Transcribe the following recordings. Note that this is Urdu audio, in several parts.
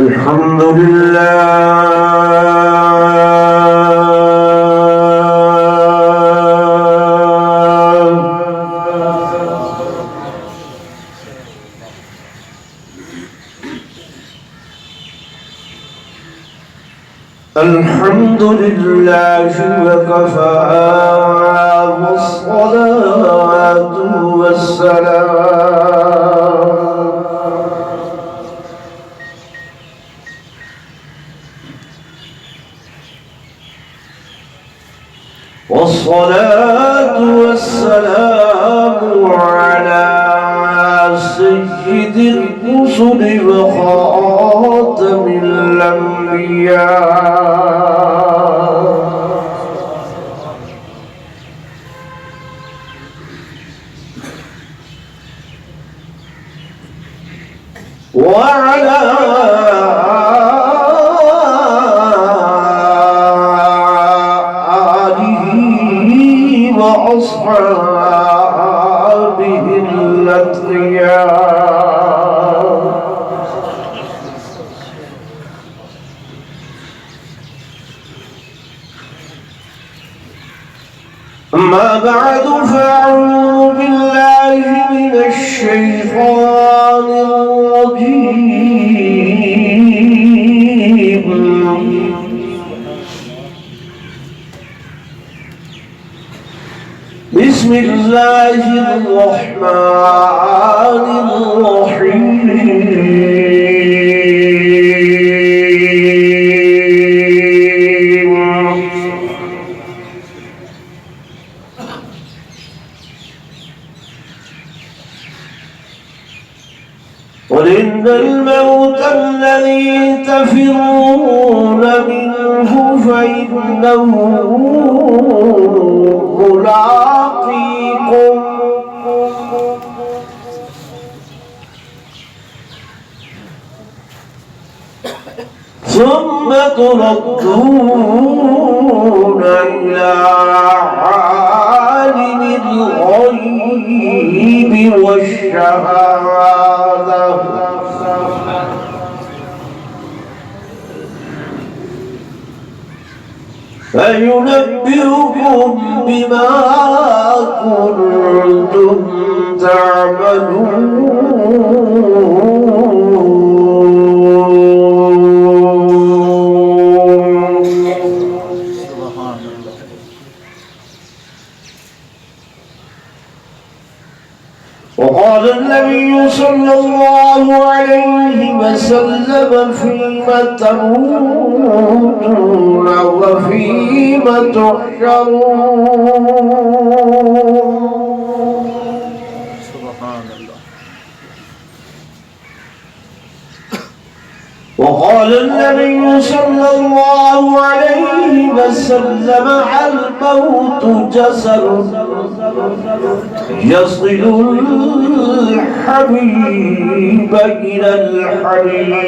الحمد لله الحمد لله وكفى والصلاة والسلام والصلاة والسلام على سيد الرسل وخاتم الأنبياء وعلى وأصحابه الأتقياء أما بعد فأعوذ بالله من الشيطان الرجيم بسم الله الرحمن الرحيم قل إن الموت الذي تفرون منه فإنه ملاقيكم ثم تردون إلى عالم الغيب والشهادة فينبئكم بما كنتم تعملون. وقال النبي صلى الله عليه وسلم فيما تموتون وفيما تحشرون. سبحان الله. وقال النبي صلى الله عليه وسلم الموت جسر يصل الحبيب إلى الحبيب.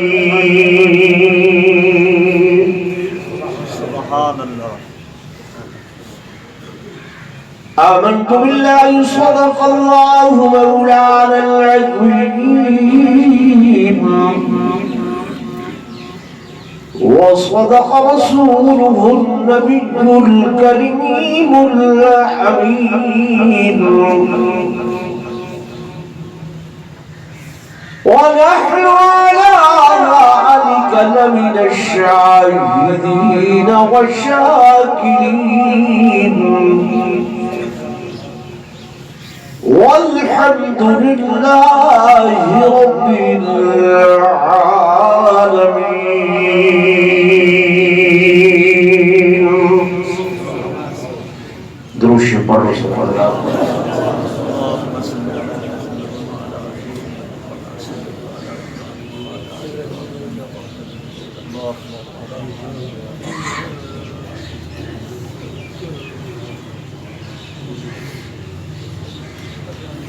سبحان الله. آمنت بالله صدق الله مولانا العظيم وصدق رسوله النبي الكريم الحميد ونحن على ذلك لمن الشاهدين والشاكرين والحمد لله رب العالمين. دروش پڑھو سبحان اللہ.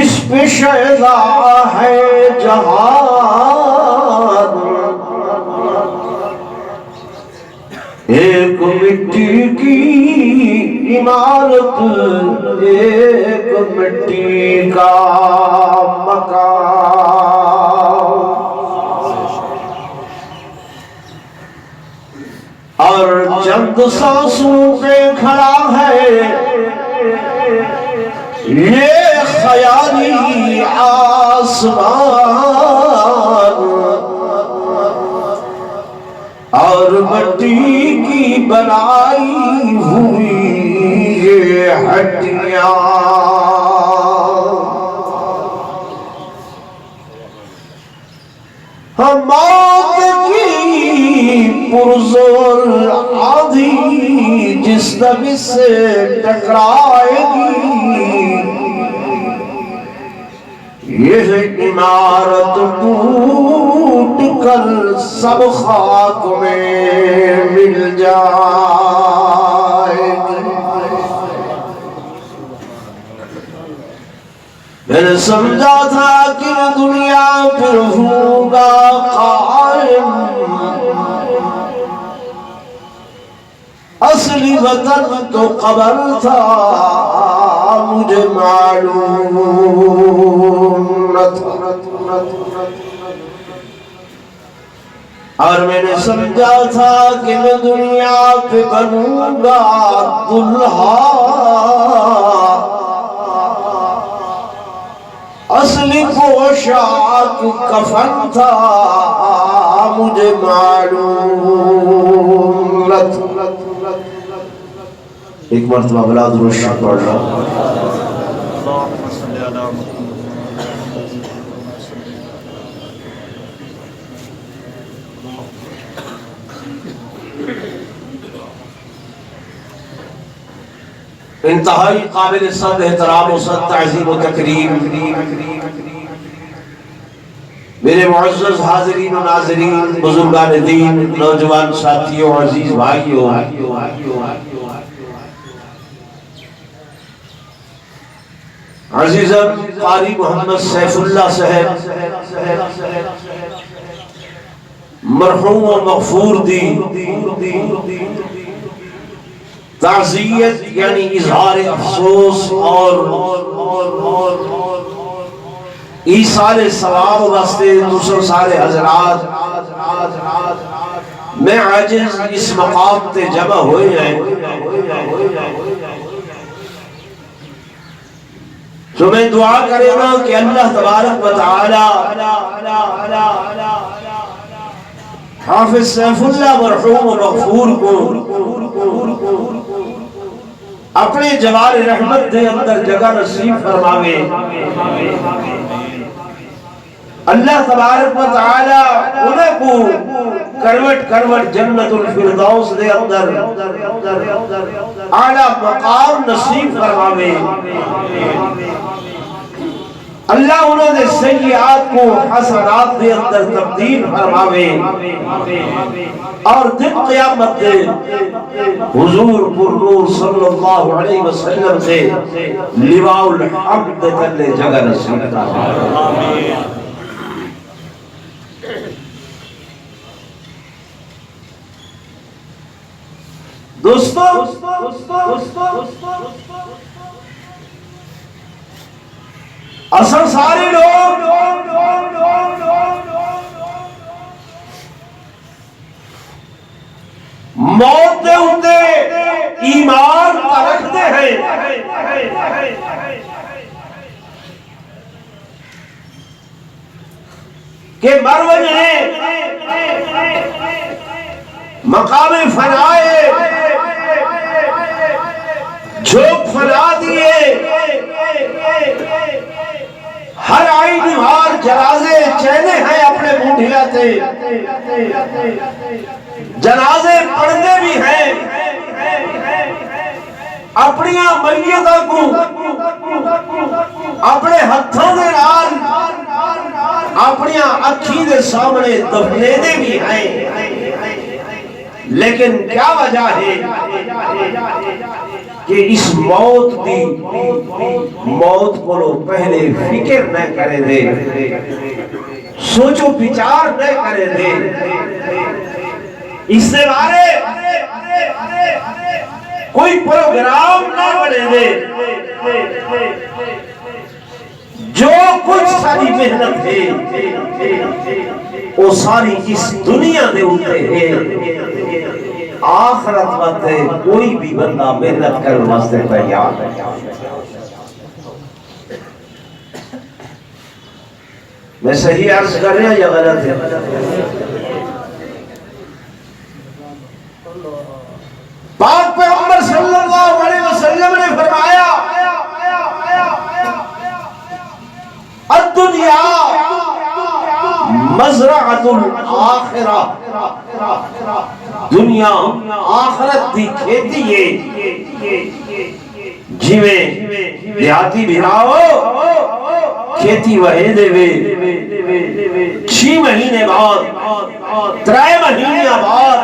جس پہ شیدا ہے جہان، ایک مٹی کی عمارت، ایک مٹی کا مکان، اور چند سانسوں پہ کھڑا ہے یہ خیالی آسمان، اور مٹی کی بنائی ہوئی یہ ہڈیاں، موت کی پرزور آندھی جس نبی سے ٹکرائے گی، یہ عمارت ٹوٹ کر سب خاک میں مل جائے گی۔ میں نے سمجھا تھا کہ دنیا پر ہوگا قائم، اصلی وطن تو قبر تھا مجھے معلوم نہ تھا، اور میں نے سمجھا تھا کہ میں دنیا پہ بنوں گا دلہا، اصلی پوشاک کفن تھا مجھے معلوم نہ تھا۔ ایک مرتبہ بلا درود شریف پڑھنا۔ انتہائی قابل صد احترام و صد تعظیم و تکریم میرے معزز حاضرین و ناظرین، بزرگان دین، نوجوان ساتھیوں، عزیز بھائیوں، عزیزم قاری محمد سیف اللہ صاحب مرحوم و مغفور دی تعزیت یعنی اظہار افسوس اور ایصال ثواب واسطے دوسرے سارے حضرات میں عاجز اس مقام تے جمع ہوئے ہیں، تو میں دعا کرے گا کہ اللہ تبارک و تعالی حافظ سیف اللہ مرحوم و مغفور کو اپنے جوار رحمت دے اندر جگہ نصیب فرماوے، اللہ تبارک و تعالی انہیں کو کروٹ کروٹ جنت الفردوس دے اندر اعلیٰ مقام نصیب فرماوے، اللہ انہوں نے سیئات کو حسنات دے اندر تبدیل فرماوے، اور دن قیامت دے حضور پر نور صلی اللہ علیہ وسلم سے لواء الحمد تلے جگہ نصیب فرماوے۔ دوستو اصل سارے لوگ موت دے ہوتے ایمان رکھتے ہیں، کہ مر وجنے مقام فنائے جھوک فنا دیے، ہر آئی نوار جنازے چینے ہیں اپنے بوڑھیاتے، جنازے پڑھنے بھی ہیں، اپنی میتوں کو اپنے ہتھوں دے نال اپنی اکھی دے سامنے دفنے دے بھی ہیں، لیکن کیا وجہ ہے کہ اس موت کو پہلے فکر نہ کرے دے، سوچو بچار نہ کرے دے، اس سے بارے کوئی پروگرام نہ بنے دے، جو کچھ ساری محنت ہے وہ ساری اس دنیا دے ہوتے ہے، آخرت مت ہے کوئی بھی بندہ محنت کر واسطے تیار ہے۔ میں صحیح عرض کر رہا یا غلط ہے؟ پاک پیغمبر صلی اللہ علیہ وسلم نے فرمایا الدنیا مزرعۃ الآخرہ، دنیا آخرت دی کھیتی ہے، جیویں دیہاتی بھراؤ کھیتی وہے دے وے 6 مہینے بعد 3 مہینے بعد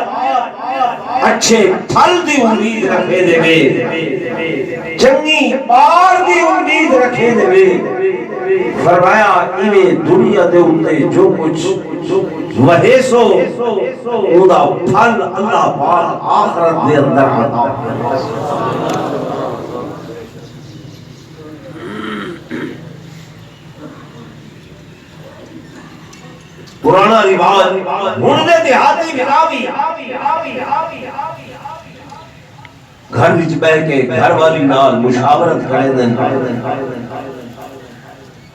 اچھے پھل دی امید رکھے دے وے، چنگی پار دی امید رکھے دے وے۔ فرمایا ایویں دنیا دے اندے جو کچھ وہے سو اودا پھل اللہ پاک آخرت دے اندر عطا فرمائے۔ پرانا رواج ہن دے دیہاتی بھراوی گھر وچ بیٹھ کے گھر والی نال مشاورت کرے دن،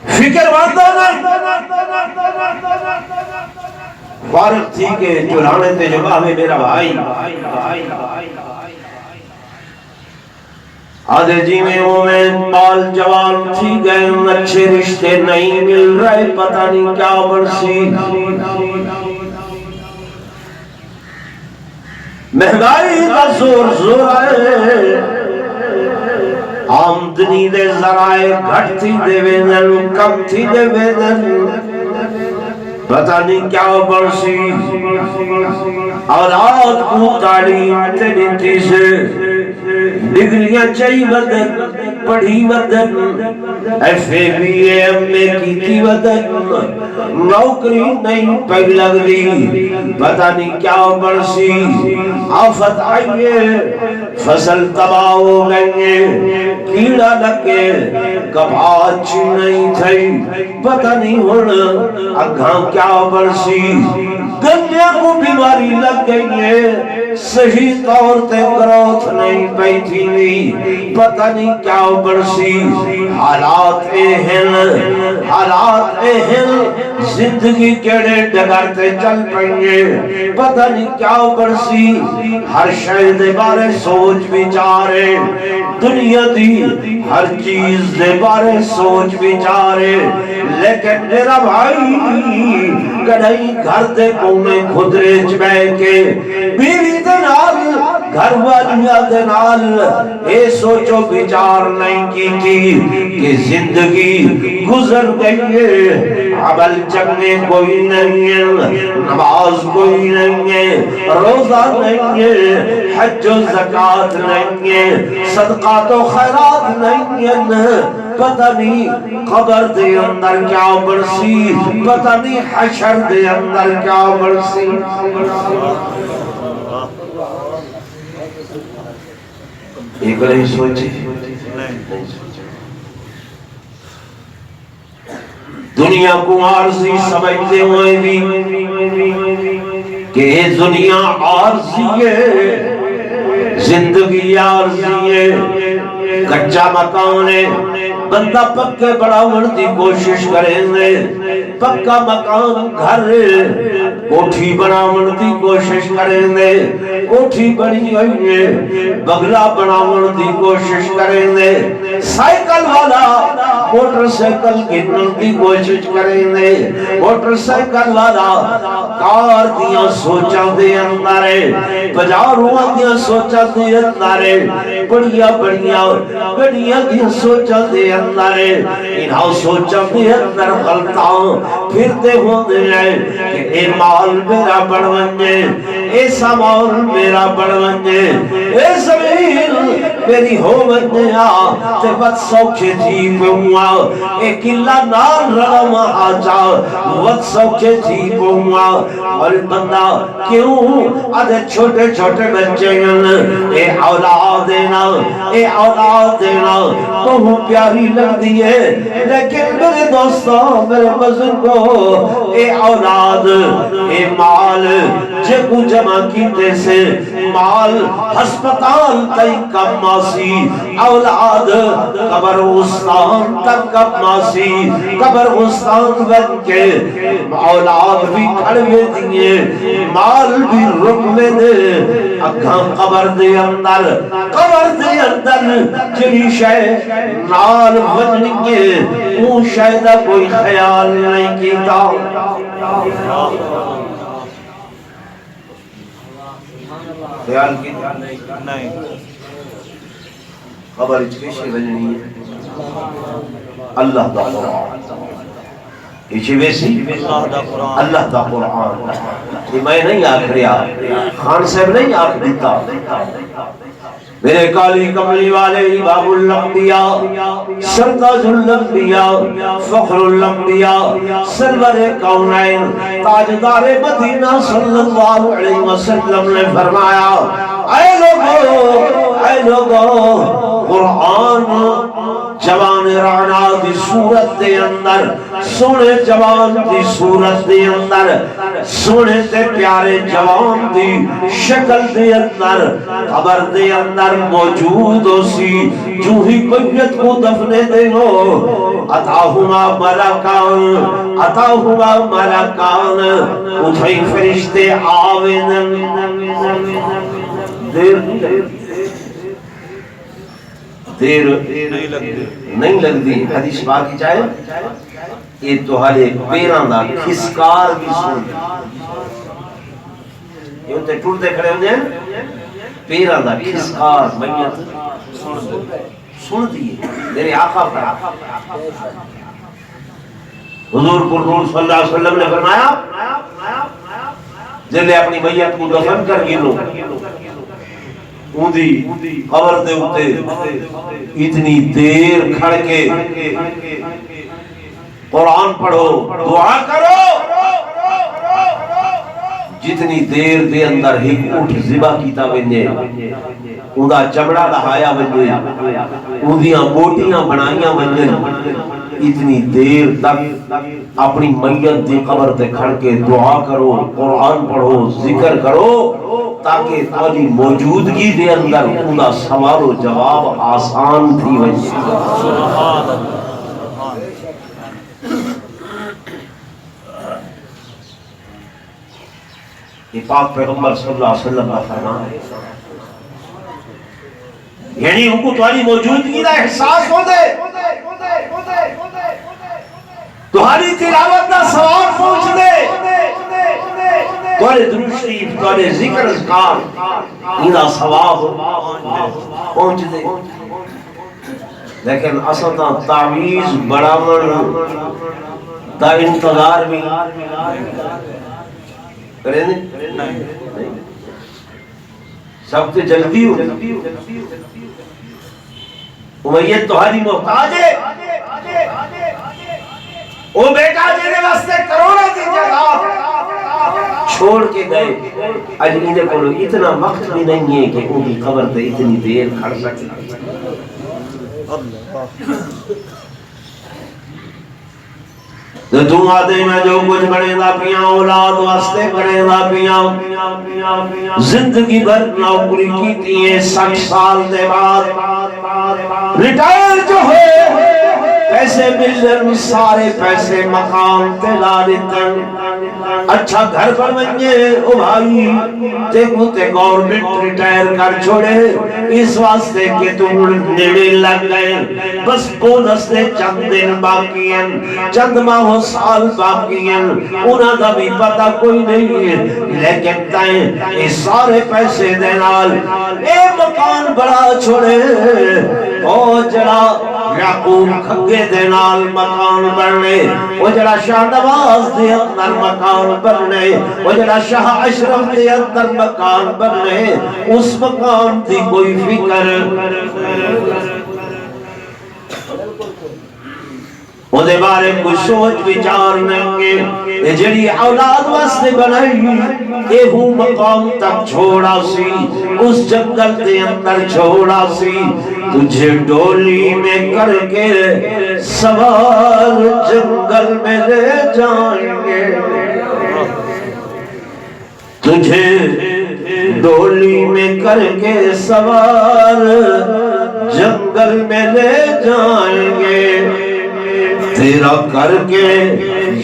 فکر واندا نہیں، فارغ تھی کہ چولانے تے جواب ہے میرا بھائی آدھے جی میں ہوں میں بال جوان تھی گئے، اچھے رشتے نہیں مل رہے، پتہ نہیں کیا برسی، مہنگائی کا زور آئے، آمدنی دے ذرائع گھٹ تھی دے ویدن کم تھی دے ویدن، پتہ نہیں کیا برسی، اولاد کو تعلیم تے دیتی سے ڈگریاں چاہی ودن پڑھی ودن F A B A M A کی ودن، نوکری نہیں پہ لگ دی، پتہ نہیں کیا برسی، آفت آئیے فصل تباہ ہو گئے، کیڑا لگے کباچ نہیں تھی، پتہ نہیں ہونا اگھاں کیا برسی، گنیا کو بیماری لگ گئی ہے، صحیح طور تے گروتھ نہیں پئی تھی نہیں، پتہ نہیں کیا برسی، حالات زندگی کیڑے ڈگرتے چل پڑیں، پتہ نہیں کیا برسی، ہر شے دے بارے سوچ بچارے، دنیا دی ہر چیز دے بارے سوچ بچارے، لیکن میرا بھائی کڑائی گھر دے کونے خدرے چبے کے بیوی دے نال گھر والیاں دے نال اے سوچو بچار نہیں کی تھی کہ زندگی گزر گئی ہے، عمل چکنے کوئی نہیں ہے، نماز کوئی نہیں ہے، روزہ نہیں ہے، حج و زکاة نہیں ہے، صدقات و خیرات نہیں ہے، پتہ نہیں قبر دے اندر کیا برسی، پتہ نہیں حشر دے اندر کیا برسی۔ ایک نہیں سوچی، دنیا کو عارضی سمجھتے ہوئے بھی کہ یہ دنیا عارضی ہے، زندگی عارضی ہے، کچا مکان ہے، بندہ پکے بڑھاون دی کوشش کریں گے، پکا مکان گھر کوٹھی بناون دی کوشش کریں گے، کوٹھی بنی ہوئی ہے، بگلا بناون دی کوشش کریں گے، سائیکل والا موٹر سائیکل گنن دی کوشش کریں گے، موٹر سائیکل والا کار دیاں سوچاں دے اندر ہے، پجاروਆਂ دیاں سوچاں دے اندر ہے، بڑیاں گڑیاں دیاں سوچاں دے اندر ہے، انہاں سوچاں دے اندر غلطاں پھرتے ہوندے ہیں کہ اے مال میرا بڑھ ونجے، اے سامان میرا بڑھ ونجے، اے زمین میری ہو ونجے تے بد سوکھے تھی پہوا، اے کلا نال رلم آجا بد سوکھے تھی پہوا۔ اور بندہ کیوں آدھے چھوٹے چھوٹے بچے اے اولاد دینا، اے اولاد دینا بہت پیاری لگ دیئے، لیکن میرے دوستوں میرے بزرگوں اے اولاد اے مال جے کو جمع کیتے سے مال ہسپتال تئی کم آسی، اولاد قبرستان تک کم آسی، قبرستان بن کے اولاد بھی کھڑوے دیئے، مال بھی رکوے دے، اکھاں قبر دے اندر جڑی شے نال ونجے اون شے دا کوئی خیال نہیں کیتا۔ خیال کیتا نہیں، خبر اچھے ونجنی ہے اللہ دا قرآن، اچھے ویسی اللہ دا قرآن۔ یہ میں نہیں آکھ رہا، خان صاحب نہیں آکھ دیتا، میرے کالی کملی والے امام الانبیاء سرداج الانبیاء فخر الانبیاء سرور کونین تاجدار مدینہ صلی اللہ علیہ وسلم نے فرمایا اے لوگو قرآن جوان رانا دی صورت دے اندر، سونے جوان دی صورت دے اندر، سونے تے پیارے جوان دی شکل دے اندر قبر دے اندر موجود ہو سی، جو ہی میت کو دفنے دے ہو اتاہما ملکان اتھائی فرشتے آوین دیر نہیں لگ دی۔ حدیث پاک کی چاہے یہ تہارے پیران دا کھسکار بھی سن یہ ہوتے ٹوٹتے کھڑے ہوندے ہیں، پیران دا کھسکار میت سن دیئے میرے آقا پر۔ حضور پر نور صلی اللہ علیہ وسلم نے فرمایا جب نے اپنی میت کو دفن کر گنو اندھی قبر دے ہوتے اتنی دیر کھڑ کے قرآن پڑھو دعا کرو، جتنی دیر دے اندر ہی اٹھ ذبح کیتا ونجے، اندھا چمڑا لہایا ونجے، اندھیاں بوٹیاں بنائیاں ونجے، اتنی دیر تک اپنی میت دی قبر تے کھڑ کے دعا کرو، قرآن پڑھو، ذکر کرو، تاکہ تاری موجودگی دے اندر اندھا سوال و جواب آسان تھی ونجے۔ یہ پاک پیغمبر صلی اللہ علیہ وسلم کا فرمان ہے، یعنی ان کو تمہاری موجودگی کا احساس ہو دے، تمہاری تلاوت کا ثواب پہنچ دے، تمہارے درود شریف تمہارے ذکر اذکار انہا ثواب پہنچ دے۔ لیکن اصلا تعویز بڑھاون دا انتظار بھی کریں نہیں، سب سے جلدی ہو امیت تمہاری محتاج ہے، وہ بیٹا جینے واسطے کروڑا دی جگہ چھوڑ کے گئے، آج انہیں کو اتنا وقت بھی نہیں ہے کہ ان کی قبر تے اتنی دیر کھڑ سکے۔ دعا دے میں جو کچھ بڑے دا پیاں اولاد واسطے بڑے دا پیاں، زندگی بھر نوکری کی تیئے 60 سال دے بعد ریٹائر جو ہوئے، پیسے ملن سارے پیسے مقام تے لا دیتن، اچھا گھر پر بنجے او بھائی دیکھو تے گورنمنٹ ریٹائر کر چھوڑے، اس واسطے کہ تم نیڑے لگ گئے، بس بونس دے چند دن باقی ہیں، چند ماہ سال باقی ہیں، انہاں دا بھی پتہ کوئی نہیں ہے، لیکن تائیں اس سارے پیسے دے نال اے مکان بڑا چھوڑے، او جڑا یعقوب کھگے دے نال مکان بننے، وہ جڑا شاہ نواز دے اندر مکان بننے، وہ جڑا شاہ اشرف دے اندر مکان بننے، اس مکان دی کوئی فکر وہ دے بارے کوئی سوچ وچار ننگے، یہ جڑی اولاد واسطے بنائی یہ ہوں مقام تک چھوڑا سی، اس جنگل دے اندر چھوڑا سی، تجھے ڈولی میں کر کے سوار جنگل میں لے جائیں گے، تجھے ڈولی میں کر کے سوار جنگل میں لے جائیں گے، تیرا کر کے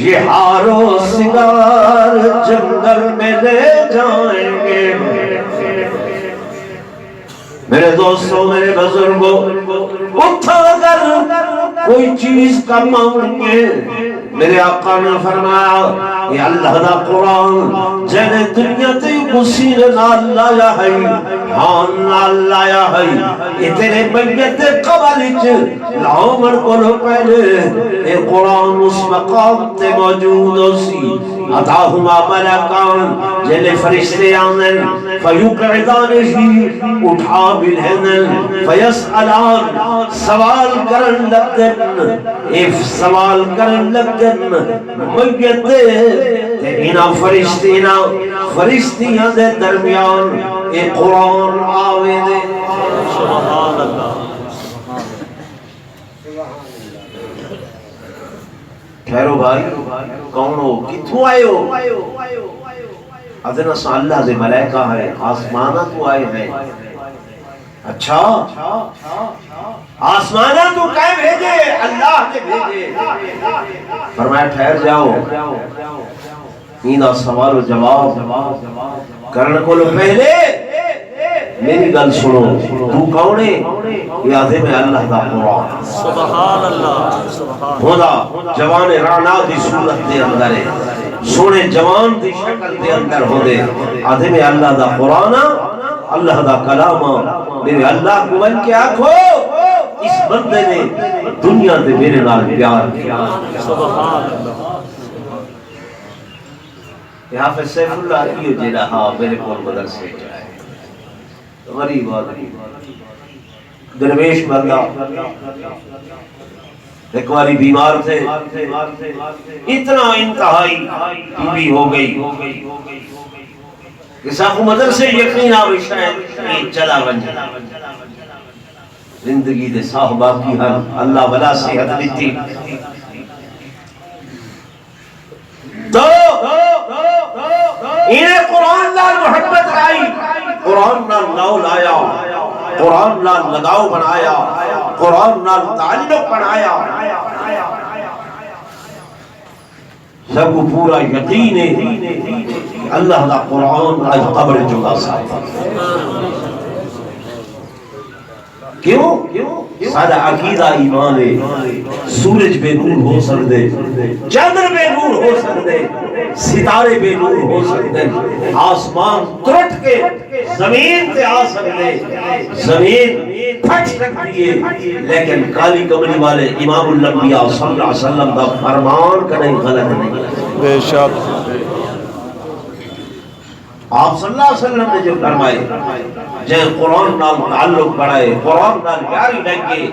یہ ہار و سنگار جنگل میں لے جائیں گے۔ میرے دوستوں، میرے بزرگوں، اٹھا اگر کوئی چیز کا مانگے، میرے آقا نے فرمایا یہ اللہ دا قرآن جنہیں دنیا تے مسیر نال لایا ہے، ہان نال لایا ہے، یہ تیرے میت قبر لاؤمن کو لو پہلے یہ قرآن اس مقام تے موجود ہو سی، عطاہما ملکان جنہیں فرشتے آنن فیقعدانہی اٹھا بالہنن فیسألان سوال کرن لگن، ایف سوال کرن لگن میت دے اینا فرشتیاں دے درمیان اے قرآن آوے دے۔ سبحان اللہ۔ ٹھہرو بھائی، کون ہو، کتھوں آئے ہو؟ ادنا سا اللہ دے ملائکہ ہے، آسمانہ تو آئے ہیں۔ اچھا آسمانہ تو کہے بھیجے؟ اللہ نے بھیجے۔ فرمایا ٹھہر جاؤ، نینا سوال و جواب کرنے کو لو پہلے میری گل سنو، تو کون ہے؟ یہ آدھے میں اللہ دا قرآن، سبحان اللہ، خدا جوان رانا دی صورت دے اندر ہے، سونے جوان دی شکل دے اندر ہو دے، آدھے میں اللہ دا قرآن، اللہ دا کلام، میرے اللہ کو بن کے آکھو اس بندے نے دنیا دے میرے نال پیار کیا، سبحان اللہ۔ یہاں پہ سیف اللہ کیوں جی رہا میرے کول مدرسے جائے، غریب آدمی درویش بندہ، ایک باری بیمار تھے، اتنا انتہائی بیوی ہو گئی کہ ساکو مدرسے یقین آوے شاید چلا بن زندگی دے صاحبہ کی ہر اللہ بلا صحت دیتی، تو انہیں قرآن لال محبت آئی، قرآن لال لاؤ لایا، قرآن لال لگاؤ بنایا، قرآن لال تعلق بنایا، سب کو پورا یقین ہے اللہ دا قرآن آج قبر جگہ ساتھ۔ کیوں؟ سارا عقیدہ ایمان ہے، سورج بے نور ہو سکتے، چندر بے نور ہو سکتے، ستارے بے نور ہو سکتے، آسمان ترٹ کے زمین تے آ سکتے، زمین پھٹ سکتی ہے، لیکن کالی کملی والے امام الانبیاء صلی اللہ علیہ وسلم دا فرمان کا نہیں غلط نہیں، بے شک آپ صلی اللہ علیہ وسلم نے جو فرمائے جہاں قرآن نال تعلق بڑھائے، قرآن نال یاری لگے،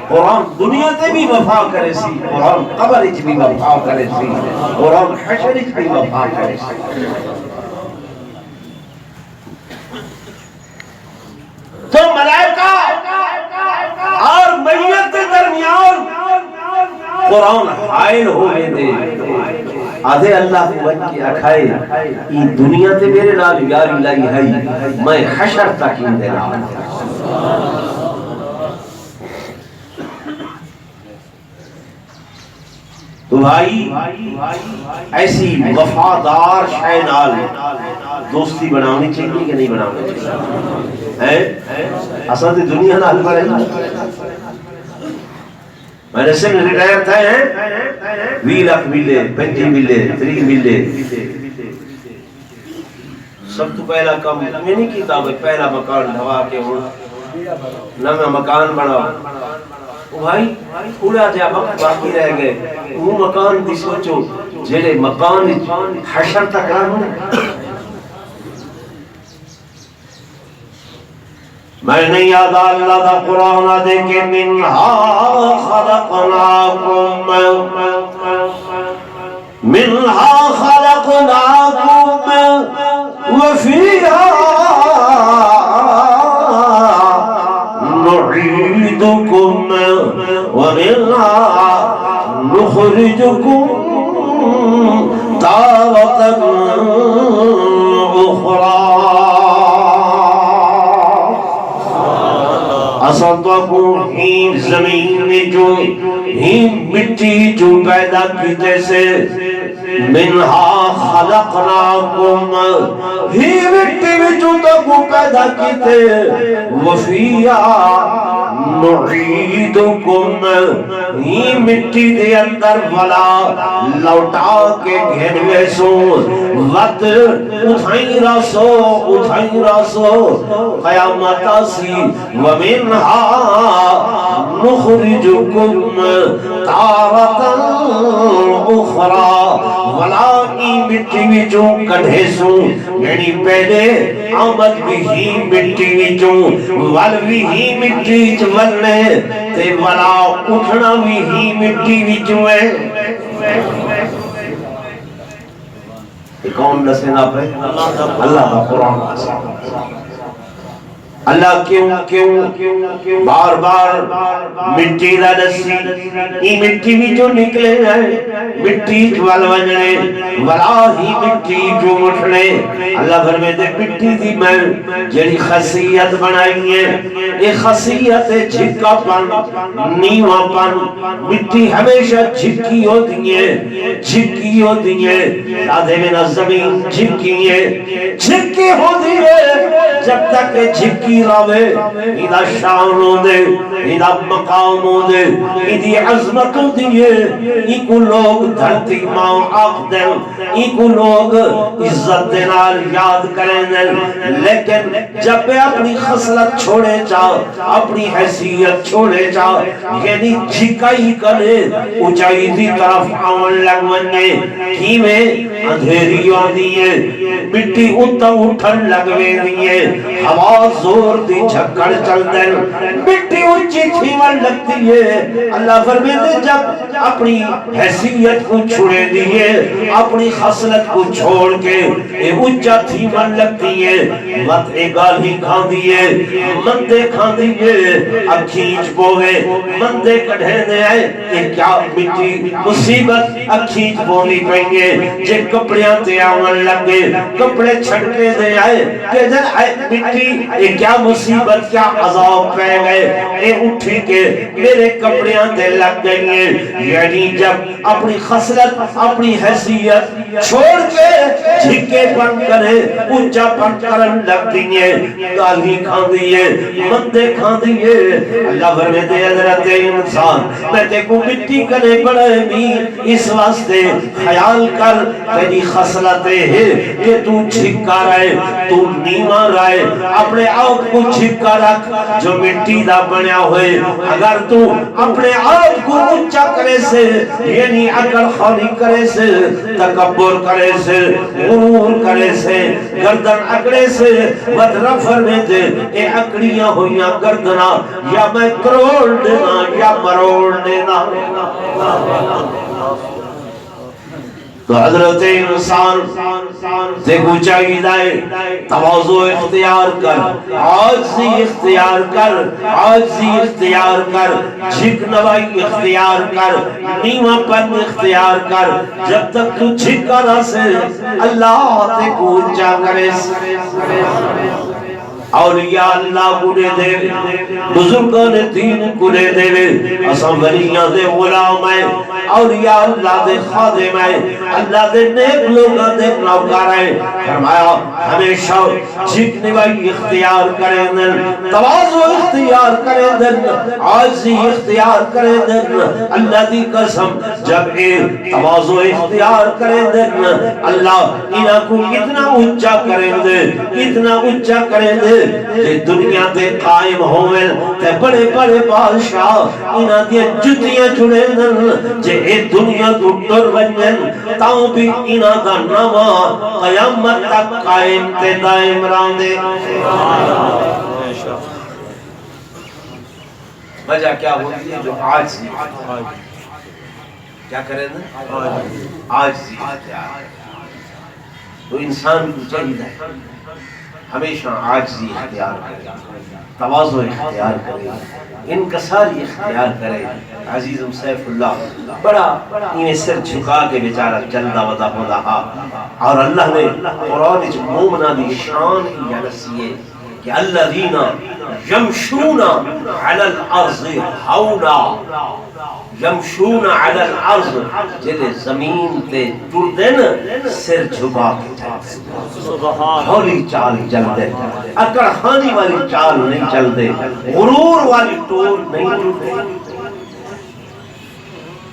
قرآن دنیا تے بھی وفا کرے سی، قرآن قبر اچ بھی وفا کرے سی، قرآن حشر اچ بھی وفا کرے سی۔ تو ملائکہ اور میت کے درمیان قرآن حائل ہوئے دے، آدھے اللہ کو بن کے اکھائے یہ دنیا تے میرے نال یاری لائی ہے، میں حشر تک ہی دینا۔ تو بھائی ایسی وفادار شے نال دوستی بناونی چاہیے کہ نہیں بناونی چاہیے؟ اصل تے دنیا نال بڑے میں نے سن ریٹائر تھے ہیں 20 لاکھ ملے، 25 ملے، 30 ملے، سب تو پہلا کام میں نہیں کیتا، پہلا مکان ڈھوا کے نہ میں مکان بناؤ، بھائی تھوڑا جا وقت باقی رہ گئے وہ مکان دی سوچو جڑے مکان حشر تک رہنا میں نے یاد اللہ دا قرآن دے کے منہا خلقناکم منہا خلقناکم وفیہا نعیدکم ومنہا نخرجکم تارة أخرى اصدقوں ہی زمین میں جو ہی مٹی جو پیدا کیتے سے منہا خلقناکم ہی مٹی میں جو تکو پیدا کیتے وفیہا نعیدکم ہی مٹی دے اندر والا لوٹا کے گھنوے سو وقت اٹھائیں راسو قیامت آسی ومنہا نخرجکم تارتا اخرى ولا ای مٹی وچوں کڈھے سو یعنی پہلے آمد بھی ہی مٹی وچوں ول بھی ہی مٹی وچ ولنے تے ولا اٹھنا بھی ہی مٹی وچوں ہے کون دسنا پہ اللہ کا قرآن اللہ کیوں بار بار مٹی دا دسی ای مٹی بھی جو نکلے ہیں مٹی جوال وجنے ولا ہی مٹی جو اٹھنے اللہ فرمے دے مٹی دی میں جڑی خاصیت بنائی ہے یہ خاصیت جھکا پن نیواں پن مٹی ہمیشہ جھکی ہوتی ہے آدھے میں زمین جھکی ہے جب تک جھکی راوے ایدہ شانوں دے ایدہ مقاموں دے ایدی عظمتوں دیئے ایکو لوگ دھرتی ماں آق دیں ایکو لوگ عزت دینار یاد کریں دیں لیکن جب پہ اپنی خصلت چھوڑے چاہ اپنی حیثیت چھوڑے چاہ یعنی جھکائی کرے اچائی دی طرف آن لگونے کی میں اندھیریوں دیئے مٹی اتا اٹھن لگوے دیئے ہوا زور دی جھکڑ چل دیں مٹی اچھی تھیون لگتی ہے اللہ فرمیدے جب اپنی حیثیت کو چھوڑے دیئے اپنی خصلت کو چھوڑ کے اچھا تھیون لگتی ہے مت گالی کھان دیئے مندے کھان دیئے اکھیچ پوہے مندے کڑھے دے آئے یہ کیا مٹی مصیبت اکھیچ پوہنی پہنگے جے کپڑیاں تے آون لگے کپڑے چھڑکے دے آئے کہ جن آئے مٹی یہ کیا مصیبت کیا عذاب پہ گئے اے اٹھی کے میرے کپڑیاں تے لگ گئی ہیں یعنی جب اپنی خصلت اپنی حیثیت چھوڑ کے جھکے پن کرے اونچا پن کرن لگ دیئے گالی کھان دیئے مندے کھان دیئے اللہ فرمے دے حضرت انسان میں تے کو مٹی کرے بڑے بھی اس واسطے خیال کر تیری خصلتیں ہے کہ تو جھکا رہے تو نیمہ رہے اپنے آپ کو جھکا رکھ جو مٹی دا بنیا ہوئے اگر تو اپنے آپ کو اونچا کرے سے یعنی عقل خالی کرے سے تکبر کرے سے غرور کرے سے گردن اکڑے سے بدرفر میں دے اے اکڑیاں ہویاں گردنا یا میں کروڑ دینا یا مروڑ دینا تو حضرت انسان دیکھو چاہیے دائے تواضع اختیار کر عاجزی اختیار کر عاجزی اختیار کر جھک نوائی اختیار کر نیمہ پن اختیار کر جب تک تو جھکا نہ سے اللہ تے کو اونچا کرے اولیاء اللہ گنے دے بزرگان دین گنے دے اساں ولیاں دے غلام ہیں اولیاء اللہ دے خادم ہیں اللہ دے نیک لوگاں دے نوکر ہیں فرمایا ہمیشہ جھکنے والی اختیار کریں دن تواضع اختیار کریں دن عاجزی اختیار کریں دن اللہ دی قسم جب اے تواضع اختیار کریں دن اللہ انہاں کو اتنا اونچا کریں دے اتنا اونچا کریں دے جے دنیا تے قائم ہوئے تے بڑے بڑے بادشاہ انہاں دی جتیاں چڑے دن جے اے دنیا تو ٹر ونجن تاں بھی انہاں دا نواں قیامت تک قائم تے دائم راندے وجہ کیا ہوتی ہے جو آج سی کیا کریں نا آج سی تو انسان کو چاہیے ہمیشہ عاجزی اختیار کرے تواضع اختیار کرے انکساری اختیار کرے عزیزم سیف اللہ بڑا انہیں سر جھکا کے بیچارہ چلدا ودا ہو رہا اور اللہ نے قرآن جو مومنہ دی شان کی جانسی ہے کہ الذین یمشون علی الارض ہونا یمشون علی الارض جلے زمین تے ٹردن سر جھکا کے چلتے ہولی چال چلتے اکڑ خانی والی چال نہیں چلتے غرور والی ٹور نہیں ٹرتے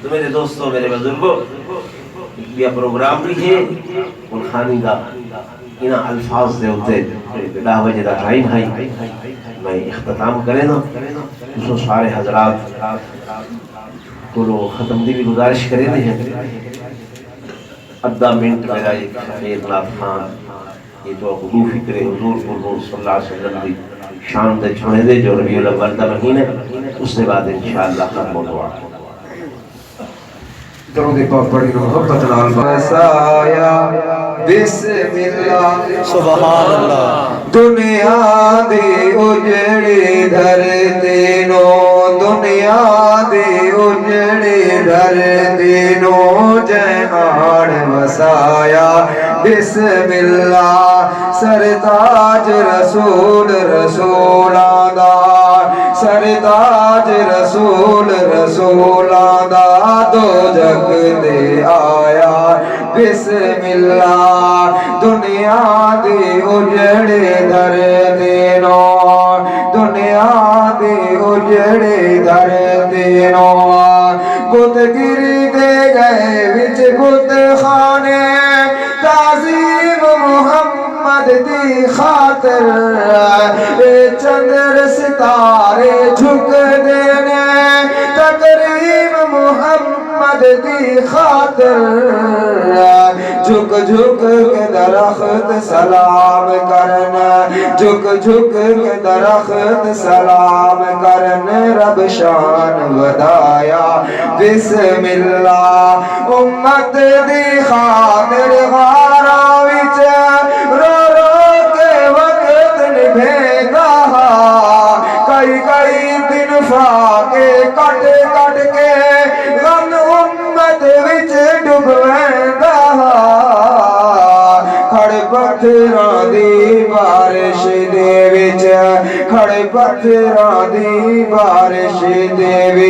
تو میرے دوستوں میرے بزرگوں یہ پروگرام بھی ہے ان خانی کا انہاں الفاظ دے ہوتے بلا وجہ دا ٹائم ہے میں اختتام کرے نا اس سارے حضرات کو ختم دی بھی گزارش کرے نہیں ہے ادھا منٹ میرا ایک شہید نات خان یہ جو حضور فکر حضور صلی اللہ علیہ وسلم دی شان دے چھوڑے دے جو ربیع الاول دا مہینہ اس کے بعد انشاءاللہ ختم ہوا درود پاک پڑھی محبت نال بسایا بسم اللہ سبحان اللہ دنیا دی اجڑی دھرتی نو دنیا دی اجڑی دھرتی نو جہان وسایا بسم اللہ سرتاج رسول رسولاں دا سرتاج رسول رسولاں دا دو جگ دے آیا بسم اللہ دنیا دی اجڑے دھرتی نو دنیا دی اجڑے دھرتی نو بت گری دے گئے وچ بت خانے تعظیم محمد دی خاطر اے چندر ستارے جھک دینے تقریب محمد دی خاطر جھک جھک کے درخت سلام کرنا جھک جھک کے درخت سلام کرنا رب شان ودایا بسم اللہ امت دی خاطر غارا وچ رو رو کے وقت نبھے گا کئی کئی دن فاقے کٹ کٹ کے غم امت وچ ڈبویندا کھڑے پتھراں دی بارش دے وچ کھڑے پتھراں دی بارش دے وچ